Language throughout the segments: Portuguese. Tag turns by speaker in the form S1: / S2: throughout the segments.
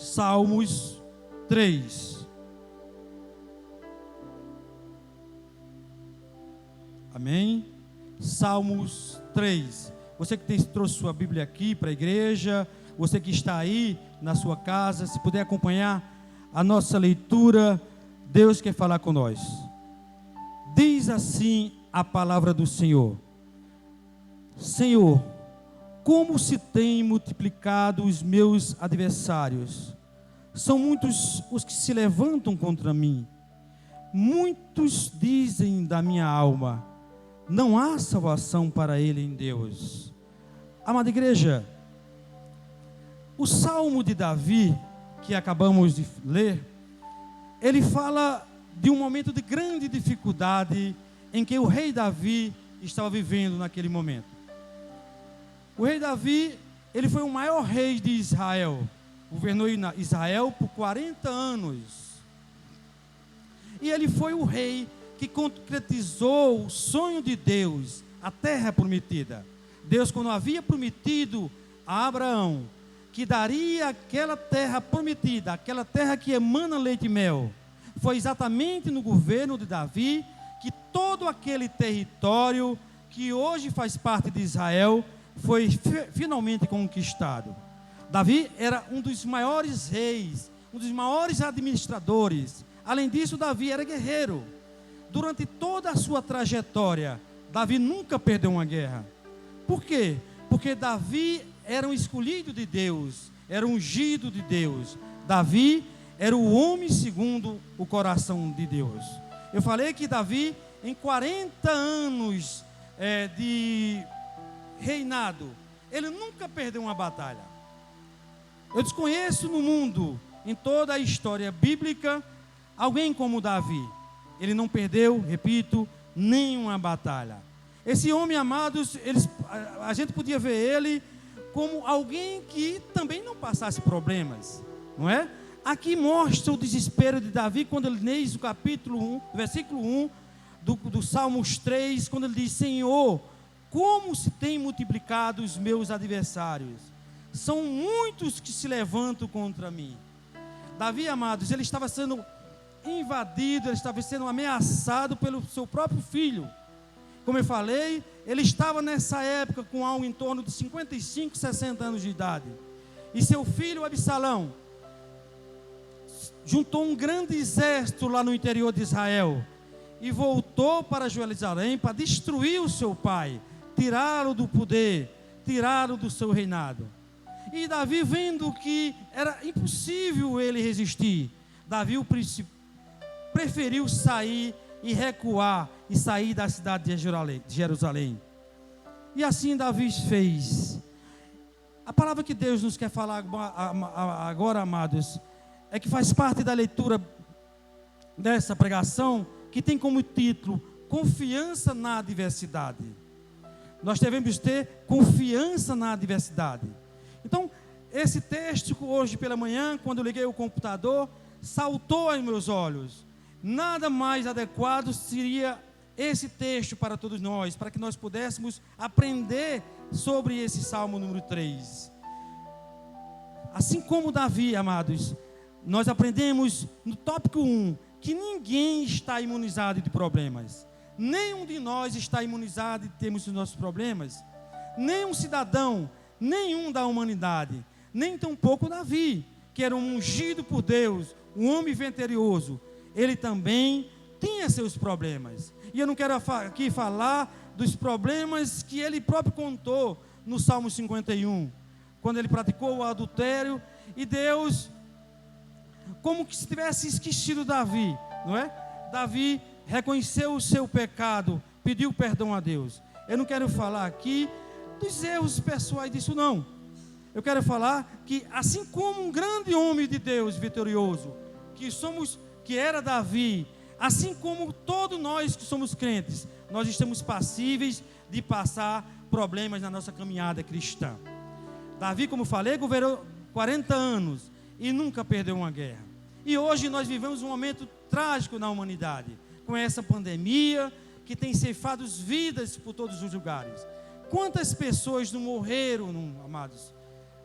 S1: Salmos 3. Amém? Salmos 3. Você que trouxe sua Bíblia aqui para a igreja, você que está aí na sua casa, se puder acompanhar a nossa leitura, Deus quer falar com nós. Diz assim a palavra do Senhor: Senhor, como se têm multiplicado os meus adversários. São muitos os que se levantam contra mim. Muitos dizem da minha alma: não há salvação para ele em Deus. Amada igreja, o Salmo de Davi, que acabamos de ler, ele fala de um momento de grande dificuldade em que o rei Davi estava vivendo naquele momento. O rei Davi, ele foi o maior rei de Israel, governou Israel por 40 anos. E ele foi o rei que concretizou o sonho de Deus, a terra prometida. Deus, quando havia prometido a Abraão que daria aquela terra prometida, aquela terra que emana leite e mel, foi exatamente no governo de Davi que todo aquele território que hoje faz parte de Israel foi finalmente conquistado. Davi era um dos maiores reis, um dos maiores administradores. Além disso, Davi era guerreiro. Durante toda a sua trajetória, Davi nunca perdeu uma guerra. Por quê? Porque Davi era um escolhido de Deus, era um ungido de Deus. Davi era o homem segundo o coração de Deus. Eu falei que Davi, em 40 anos de reinado, ele nunca perdeu uma batalha. Eu desconheço no mundo, em toda a história bíblica, alguém como Davi. Ele não perdeu, repito, nenhuma batalha. Esse homem, amados, a gente podia ver ele como alguém que também não passasse problemas, não é? Aqui mostra o desespero de Davi quando ele lê o capítulo 1, versículo 1 do Salmos 3, quando ele diz: Senhor, como se têm multiplicado os meus adversários. São muitos que se levantam contra mim. Davi, amados, ele estava sendo invadido, ele estava sendo ameaçado pelo seu próprio filho. Como eu falei, ele estava nessa época com algo em torno de 55, 60 anos de idade. E seu filho Absalão juntou um grande exército lá no interior de Israel e voltou para Jerusalém para destruir o seu pai, tirá-lo do poder, tirá-lo do seu reinado. E Davi, vendo que era impossível ele resistir, Davi preferiu sair e recuar e sair da cidade de Jerusalém. E assim Davi fez. A palavra que Deus nos quer falar agora, amados, é que faz parte da leitura dessa pregação, que tem como título Confiança na Adversidade. Nós devemos ter confiança na adversidade. Então, esse texto hoje pela manhã, quando eu liguei o computador, saltou aos meus olhos. Nada mais adequado seria esse texto para todos nós, para que nós pudéssemos aprender sobre esse Salmo número 3. Assim como Davi, amados, nós aprendemos no tópico 1, que ninguém está imunizado de problemas. Nenhum de nós está imunizado de termos os nossos problemas. Nenhum cidadão, nenhum da humanidade, nem tampouco Davi, que era um ungido por Deus, um homem vitorioso. Ele também tinha seus problemas. E eu não quero aqui falar dos problemas que ele próprio contou no Salmo 51, quando ele praticou o adultério, e Deus, como que se tivesse esquecido Davi, não é? Davi reconheceu o seu pecado, pediu perdão a Deus. Eu não quero falar aqui dos erros pessoais disso, não. Eu quero falar que, assim como um grande homem de Deus vitorioso, que era Davi, assim como todos nós que somos crentes, nós estamos passíveis de passar problemas na nossa caminhada cristã. Davi, como falei, governou 40 anos e nunca perdeu uma guerra. E hoje nós vivemos um momento trágico na humanidade, com essa pandemia que tem ceifado vidas por todos os lugares. Quantas pessoas não morreram, amados,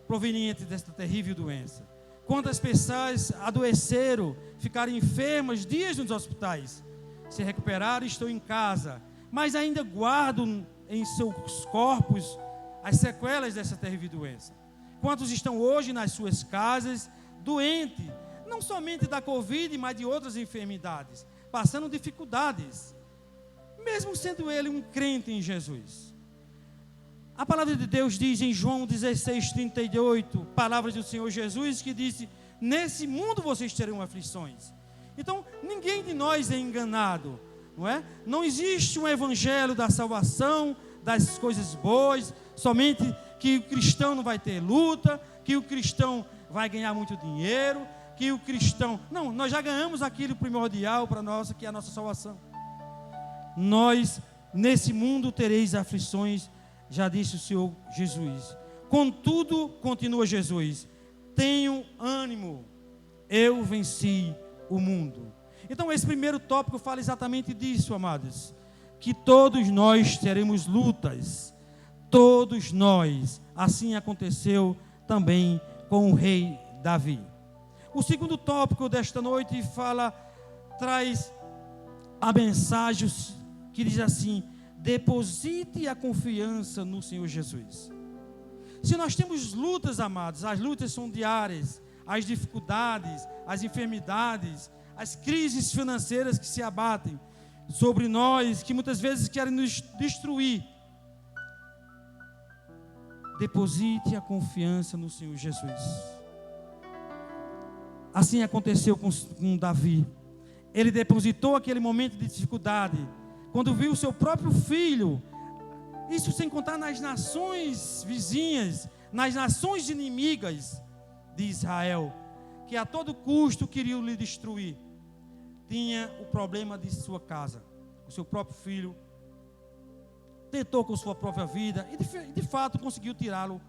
S1: provenientes desta terrível doença? Quantas pessoas adoeceram, ficaram enfermas, dias nos hospitais, se recuperaram e estão em casa, mas ainda guardam em seus corpos as sequelas dessa terrível doença. Quantos estão hoje nas suas casas, doentes, não somente da Covid, mas de outras enfermidades, passando dificuldades, mesmo sendo ele um crente em Jesus. A palavra de Deus diz em João 16:38, palavras do Senhor Jesus, que disse: nesse mundo vocês terão aflições. Então, ninguém de nós é enganado, não é? Não existe um evangelho da salvação, das coisas boas, somente que o cristão não vai ter luta, que o cristão vai ganhar muito dinheiro, que o cristão... Não, nós já ganhamos aquilo primordial para nós, que é a nossa salvação. Nós, nesse mundo, tereis aflições, já disse o Senhor Jesus. Contudo, continua Jesus, tenham ânimo, eu venci o mundo. Então esse primeiro tópico fala exatamente disso, amados, que todos nós teremos lutas, todos nós. Assim aconteceu também com o rei Davi. O segundo tópico desta noite traz a mensagem que diz assim: deposite a confiança no Senhor Jesus. Se nós temos lutas, amados, as lutas são diárias, as dificuldades, as enfermidades, as crises financeiras que se abatem sobre nós, que muitas vezes querem nos destruir. Deposite a confiança no Senhor Jesus. Assim aconteceu com Davi. Ele depositou aquele momento de dificuldade, quando viu o seu próprio filho, isso sem contar nas nações vizinhas, nas nações inimigas de Israel, que a todo custo queriam lhe destruir. Tinha o problema de sua casa, o seu próprio filho tentou com sua própria vida e de fato conseguiu tirá-lo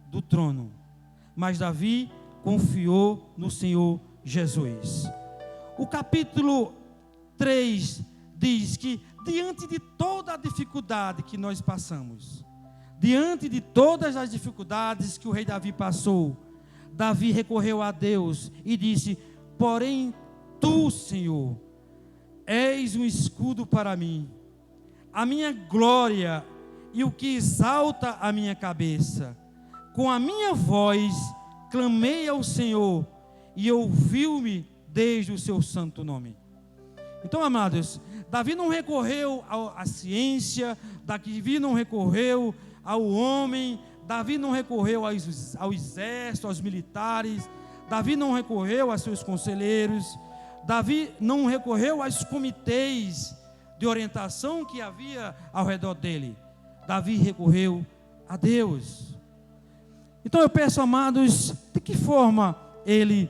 S1: do trono. Mas Davi confiou no Senhor Jesus. O capítulo 3 diz que diante de toda a dificuldade que nós passamos, diante de todas as dificuldades que o rei Davi passou, Davi recorreu a Deus e disse: porém tu, Senhor, és um escudo para mim, a minha glória e o que exalta a minha cabeça. Com a minha voz clamei ao Senhor e ouviu-me desde o seu santo nome. Então, amados, Davi não recorreu à ciência, Davi não recorreu ao homem, Davi não recorreu ao exército, aos militares, Davi não recorreu a seus conselheiros, Davi não recorreu aos comitês de orientação que havia ao redor dele. Davi recorreu a Deus. Então eu peço, amados, de que forma ele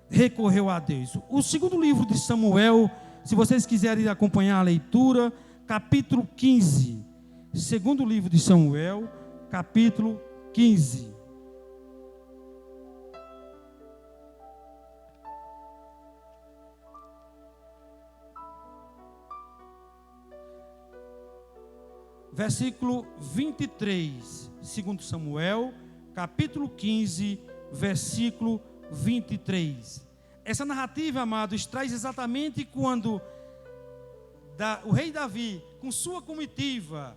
S1: recorreu a Deus? O segundo livro de Samuel, se vocês quiserem acompanhar a leitura, capítulo 15. Segundo livro de Samuel, capítulo 15. Versículo 23, segundo Samuel, capítulo 15, versículo 23. Essa narrativa, amados, traz exatamente quando o rei Davi, com sua comitiva,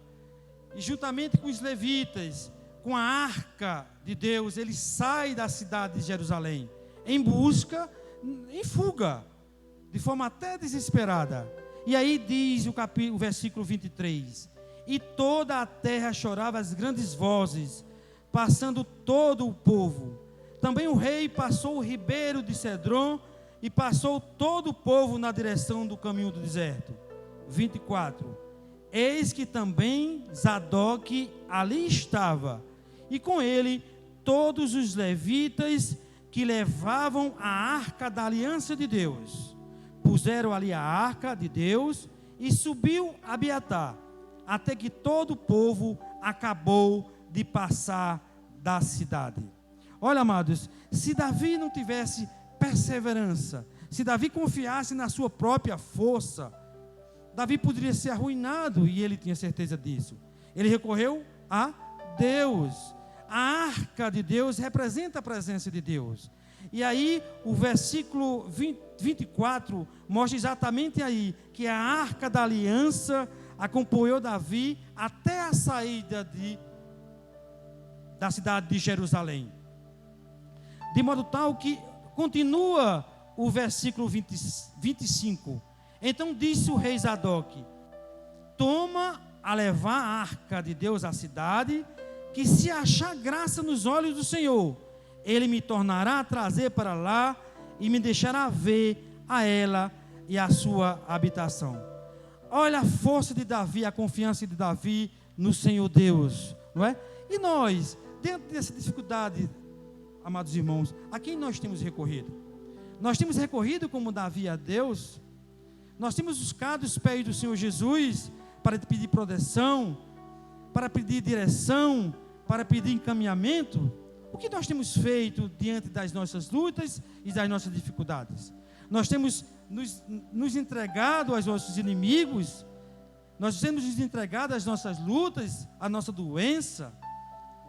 S1: e juntamente com os levitas, com a arca de Deus, ele sai da cidade de Jerusalém, em fuga, de forma até desesperada. E aí diz o versículo 23... E toda a terra chorava as grandes vozes, passando todo o povo. Também o rei passou o ribeiro de Cedron e passou todo o povo na direção do caminho do deserto. 24. Eis que também Zadok ali estava, e com ele todos os levitas que levavam a arca da aliança de Deus. Puseram ali a arca de Deus e subiu a Abiatar, até que todo o povo acabou de passar da cidade. Olha, amados, se Davi não tivesse perseverança, se Davi confiasse na sua própria força, Davi poderia ser arruinado, e ele tinha certeza disso. Ele recorreu a Deus. a arca de Deus representa a presença de Deus. E aí o versículo 24 mostra exatamente aí que a arca da aliança acompanhou Davi até a saída da cidade de Jerusalém. De modo tal que continua o versículo 25. Então disse o rei Zadok: toma a levar a arca de Deus à cidade, que se achar graça nos olhos do Senhor, ele me tornará a trazer para lá e me deixará ver a ela e a sua habitação. Olha a força de Davi, a confiança de Davi no Senhor Deus, não é? E nós, dentro dessa dificuldade, amados irmãos, a quem nós temos recorrido? Nós temos recorrido como Davi a Deus? Nós temos buscado os pés do Senhor Jesus para pedir proteção, para pedir direção, para pedir encaminhamento? O que nós temos feito diante das nossas lutas e das nossas dificuldades? Nós temos nos entregado aos nossos inimigos? Nós temos nos entregado às nossas lutas, à nossa doença?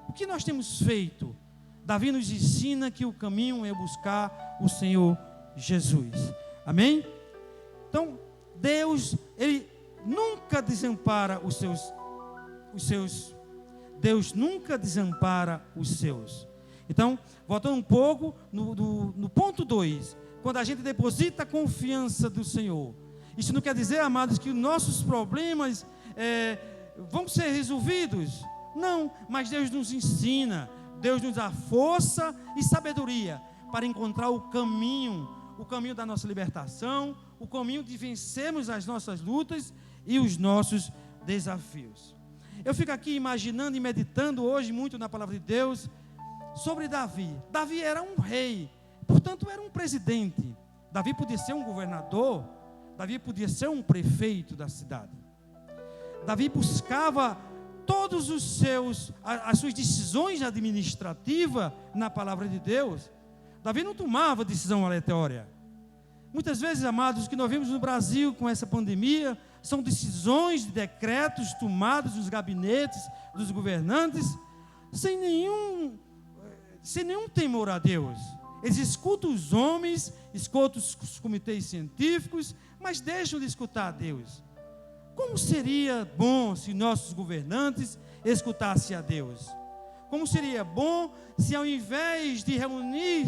S1: O que nós temos feito? Davi nos ensina que o caminho é buscar o Senhor Jesus. Amém? Então, Deus, Ele nunca desampara os seus. Deus nunca desampara os seus. Então, voltando um pouco no ponto 2, quando a gente deposita a confiança do Senhor, isso não quer dizer, amados, que os nossos problemas vão ser resolvidos. Não, mas Deus nos ensina, Deus nos dá força e sabedoria para encontrar o caminho da nossa libertação, o caminho de vencermos as nossas lutas e os nossos desafios. Eu fico aqui imaginando e meditando hoje muito na palavra de Deus sobre Davi. Davi era um rei, portanto era um presidente. Davi podia ser um governador, Davi podia ser um prefeito da cidade. Davi buscava todos as suas decisões administrativas na palavra de Deus. Davi não tomava decisão aleatória. Muitas vezes, amados, o que nós vemos no Brasil com essa pandemia são decisões, decretos tomados nos gabinetes dos governantes sem nenhum temor a Deus. Eles escutam os homens, escutam os comitês científicos, mas deixam de escutar a Deus. Como seria bom se nossos governantes escutassem a Deus? Como seria bom se, ao invés de reunir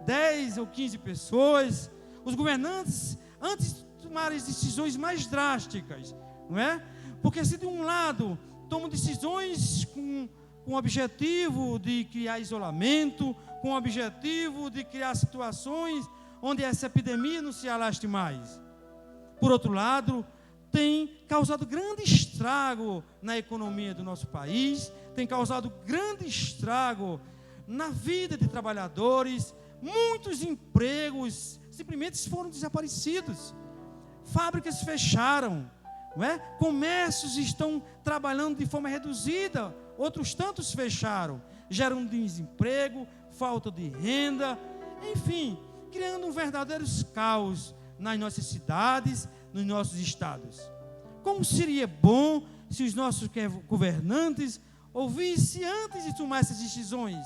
S1: 10 ou 15 pessoas, os governantes, antes de tomarem decisões mais drásticas, não é? Porque se de um lado tomam decisões com o objetivo de criar isolamento, com o objetivo de criar situações onde essa epidemia não se alaste mais. Por outro lado, tem causado grande estrago na economia do nosso país, tem causado grande estrago na vida de trabalhadores, muitos empregos simplesmente foram desaparecidos, fábricas fecharam, não é? Comércios estão trabalhando de forma reduzida, outros tantos fecharam, gerando desemprego, falta de renda, enfim, criando um verdadeiro caos nas nossas cidades, nos nossos estados. Como seria bom se os nossos governantes ouvissem antes de tomar essas decisões,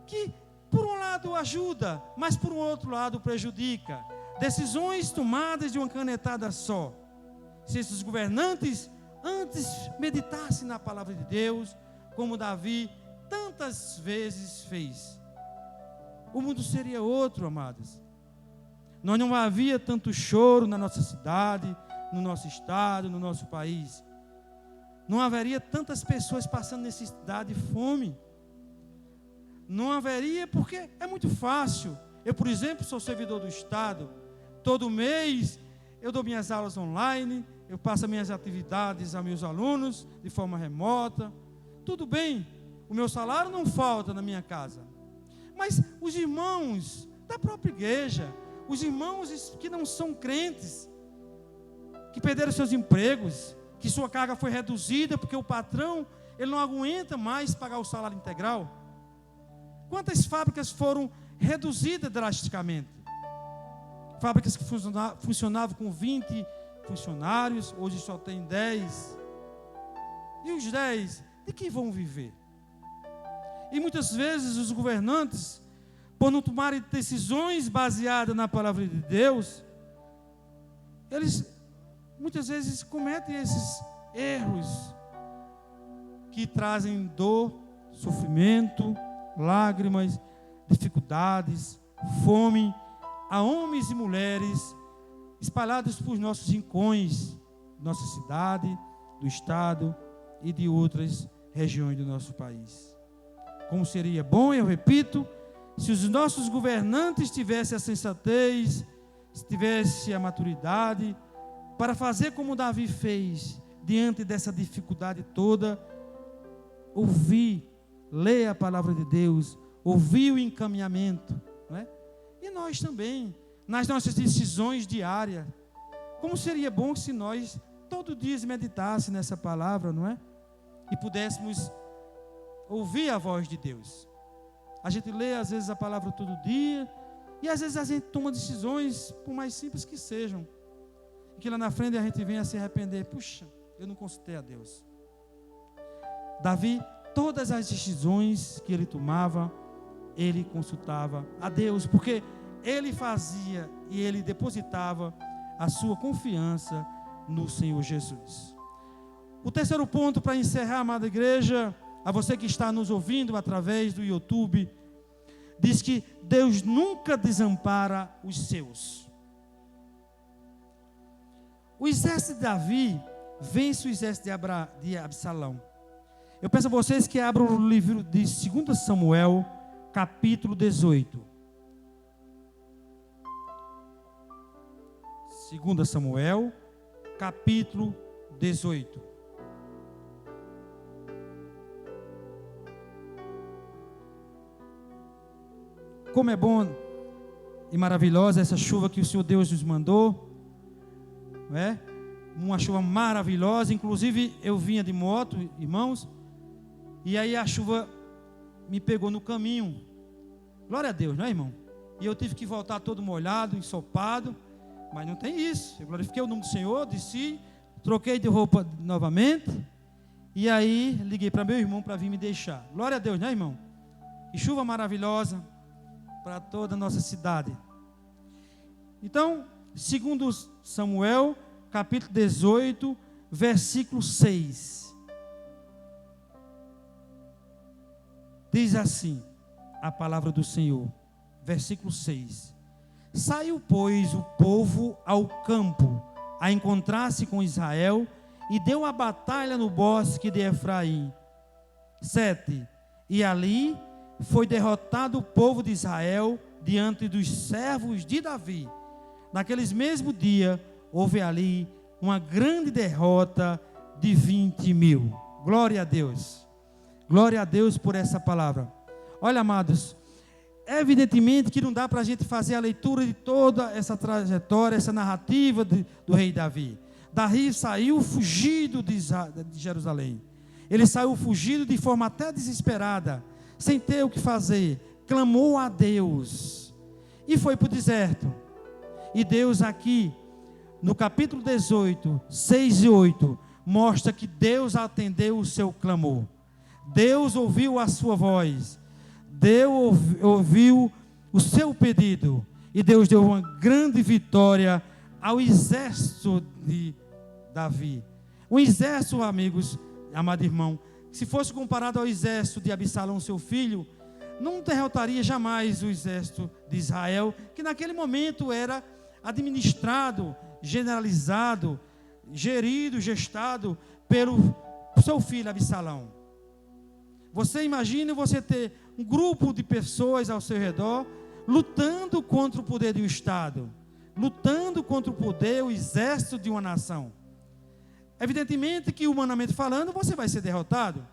S1: que por um lado ajuda, mas por um outro lado prejudica. Decisões tomadas de uma canetada só. Se esses governantes antes meditassem na palavra de Deus, como Davi tantas vezes fez, o mundo seria outro, amados. Não havia tanto choro na nossa cidade, no nosso estado, no nosso país. Não haveria tantas pessoas passando necessidade e fome. Não haveria, porque é muito fácil. Eu, por exemplo, sou servidor do Estado. Todo mês eu dou minhas aulas online, eu passo minhas atividades a meus alunos de forma remota. Tudo bem, o meu salário não falta na minha casa. Mas os irmãos da própria igreja, os irmãos que não são crentes, que perderam seus empregos, que sua carga foi reduzida porque o patrão ele não aguenta mais pagar o salário integral. Quantas fábricas foram reduzidas drasticamente? Fábricas que funcionavam com 20 funcionários, hoje só tem 10. E os 10, de que vão viver? E muitas vezes os governantes, por não tomarem decisões baseadas na palavra de Deus, eles muitas vezes cometem esses erros que trazem dor, sofrimento, lágrimas, dificuldades, fome a homens e mulheres espalhados por nossos rincões, nossa cidade, do estado e de outras regiões do nosso país. Como seria bom, eu repito, se os nossos governantes tivessem a sensatez, se tivessem a maturidade, para fazer como Davi fez, diante dessa dificuldade toda, ouvir, ler a palavra de Deus, ouvir o encaminhamento, não é? E nós também, nas nossas decisões diárias, como seria bom se nós todo dia meditássemos nessa palavra, não é? E pudéssemos ouvir a voz de Deus. A gente lê às vezes a palavra todo dia, e às vezes a gente toma decisões, por mais simples que sejam, e que lá na frente a gente venha se arrepender. Puxa, eu não consultei a Deus. Davi, todas as decisões que ele tomava, ele consultava a Deus, porque ele fazia e ele depositava a sua confiança no Senhor Jesus. O terceiro ponto para encerrar, amada igreja, a você que está nos ouvindo através do YouTube, diz que Deus nunca desampara os seus. O exército de Davi vence o exército de Absalão. Eu peço a vocês que abram o livro de 2 Samuel, capítulo 18. 2 Samuel, capítulo 18. Como é bom e maravilhosa essa chuva que o Senhor Deus nos mandou, não é? Uma chuva maravilhosa. Inclusive eu vinha de moto, irmãos, e aí a chuva me pegou no caminho. Glória a Deus, não é, irmão? E eu tive que voltar todo molhado, ensopado, mas não tem isso. Eu glorifiquei o nome do Senhor, desci, troquei de roupa novamente, e aí liguei para meu irmão para vir me deixar. Glória a Deus, né, irmão? Que chuva maravilhosa para toda a nossa cidade. Então, 2 Samuel, capítulo 18, versículo 6. Diz assim a palavra do Senhor, versículo 6. Saiu, pois, o povo ao campo a encontrar-se com Israel e deu a batalha no bosque de Efraim. 7. E ali foi derrotado o povo de Israel diante dos servos de Davi. Naqueles mesmos dias houve ali uma grande derrota de 20.000. Glória a Deus. Glória a Deus por essa palavra. Olha, amados, evidentemente que não dá para a gente fazer a leitura de toda essa trajetória, essa narrativa do rei Davi. Davi saiu fugido de Jerusalém. Ele saiu fugido de forma até desesperada, sem ter o que fazer. Clamou a Deus e foi para o deserto. E Deus aqui, no capítulo 18, 6 e 8, mostra que Deus atendeu o seu clamor. Deus ouviu a sua voz. Deus ouviu o seu pedido. E Deus deu uma grande vitória ao exército de Davi. Um exército, amigos, amado irmão, se fosse comparado ao exército de Absalão, seu filho, não derrotaria jamais o exército de Israel, que naquele momento era administrado, generalizado, gerido, gestado pelo seu filho Absalão. Você imagina você ter um grupo de pessoas ao seu redor, lutando contra o poder de um Estado, lutando contra o poder, o exército de uma nação. Evidentemente que, humanamente falando, você vai ser derrotado.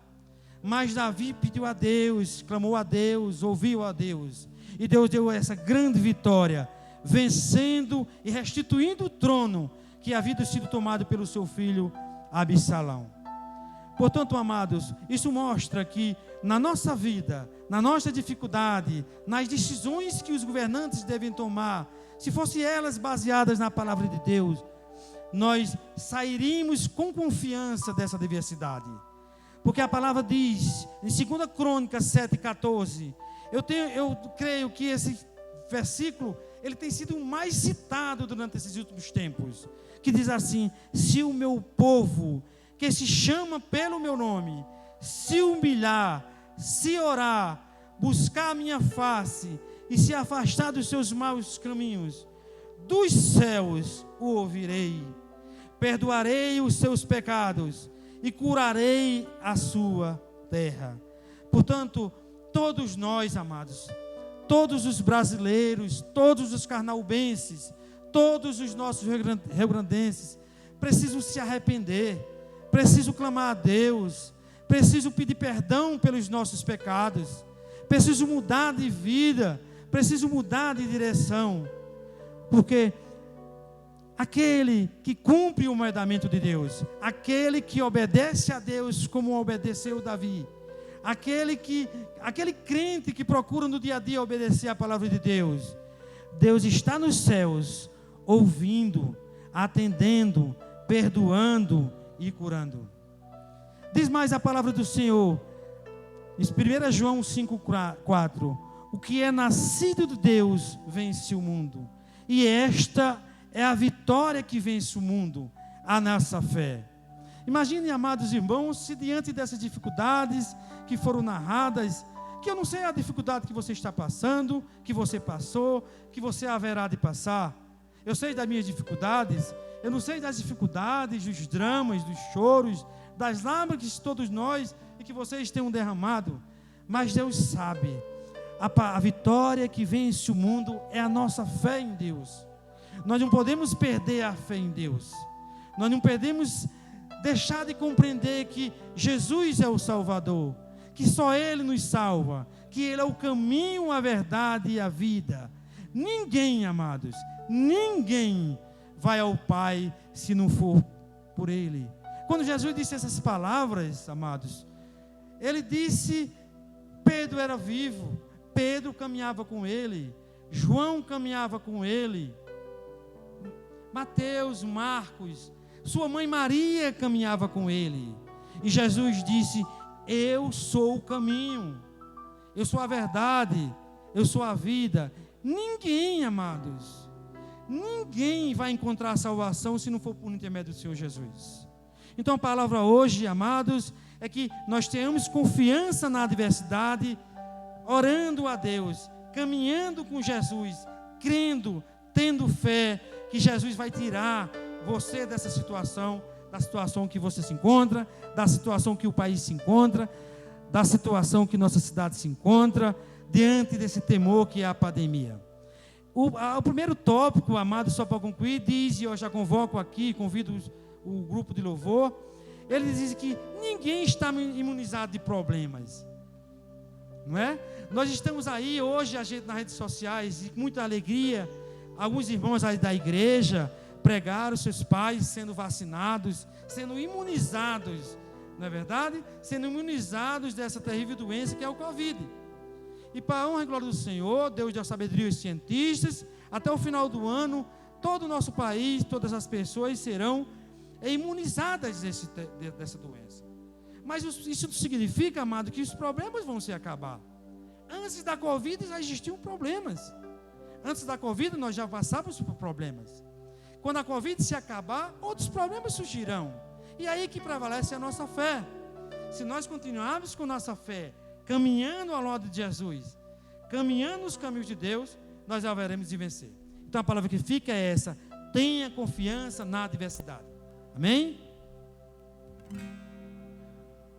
S1: Mas Davi pediu a Deus, clamou a Deus, ouviu a Deus. E Deus deu essa grande vitória, vencendo e restituindo o trono que havia sido tomado pelo seu filho Absalão. Portanto, amados, isso mostra que na nossa vida, na nossa dificuldade, nas decisões que os governantes devem tomar, se fossem elas baseadas na palavra de Deus, nós sairíamos com confiança dessa adversidade. Porque a palavra diz, em 2 Crônicas 7,14, eu creio que esse versículo, ele tem sido o mais citado durante esses últimos tempos, que diz assim: se o meu povo, que se chama pelo meu nome, se humilhar, se orar, buscar a minha face e se afastar dos seus maus caminhos, dos céus o ouvirei, perdoarei os seus pecados e curarei a sua terra. Portanto, todos nós, amados, todos os brasileiros, todos os carnaubenses, todos os nossos rio-grandenses, precisam se arrepender, precisam clamar a Deus, precisam pedir perdão pelos nossos pecados, precisam mudar de vida, precisam mudar de direção, porque aquele que cumpre o mandamento de Deus, aquele que obedece a Deus como obedeceu Davi, aquele crente que procura no dia a dia obedecer a palavra de Deus, Deus está nos céus, ouvindo, atendendo, perdoando e curando. Diz mais a palavra do Senhor, em 1 João 5,4: o que é nascido de Deus vence o mundo, e esta é a vitória que vence o mundo, a nossa fé. Imagine, amados irmãos, se diante dessas dificuldades que foram narradas, que eu não sei a dificuldade que você está passando, que você passou, que você haverá de passar. Eu sei das minhas dificuldades, eu não sei das dificuldades, dos dramas, dos choros, das lágrimas que todos nós e que vocês tenham derramado, mas Deus sabe, a vitória que vence o mundo é a nossa fé em Deus. Nós não podemos perder a fé em Deus, nós não podemos deixar de compreender que Jesus é o Salvador, que só Ele nos salva, que Ele é o caminho, a verdade e a vida. Ninguém, amados, ninguém vai ao Pai se não for por Ele. Quando Jesus disse essas palavras, amados, Ele disse, Pedro era vivo, Pedro caminhava com Ele, João caminhava com Ele, Mateus, Marcos, sua mãe Maria caminhava com Ele, e Jesus disse: eu sou o caminho, eu sou a verdade, eu sou a vida. Ninguém, amados, ninguém vai encontrar salvação se não for por intermédio do Senhor Jesus. Então a palavra hoje, amados, é que nós tenhamos confiança na adversidade, orando a Deus, caminhando com Jesus, crendo, tendo fé que Jesus vai tirar você dessa situação, da situação que você se encontra, da situação que o país se encontra, da situação que nossa cidade se encontra, diante desse temor que é a pandemia. O primeiro tópico, amado, só para concluir, diz, e eu já convoco aqui, convido o grupo de louvor, ele diz que ninguém está imunizado de problemas, não é? Nós estamos aí hoje, a gente nas redes sociais, e com muita alegria, alguns irmãos aí da igreja pregaram seus pais sendo vacinados, sendo imunizados, não é verdade? Sendo imunizados dessa terrível doença que é o Covid. E para a honra e glória do Senhor, Deus deu sabedoria aos cientistas, até o final do ano, todo o nosso país, todas as pessoas serão imunizadas dessa doença. Mas isso significa, amado, que os problemas vão se acabar. Antes da Covid já existiam problemas. Antes da Covid nós já passávamos por problemas. Quando a Covid se acabar, outros problemas surgirão. E aí que prevalece a nossa fé. Se nós continuarmos com nossa fé, caminhando ao lado de Jesus, caminhando nos caminhos de Deus, nós haveremos de vencer. Então a palavra que fica é essa: tenha confiança na adversidade. Amém?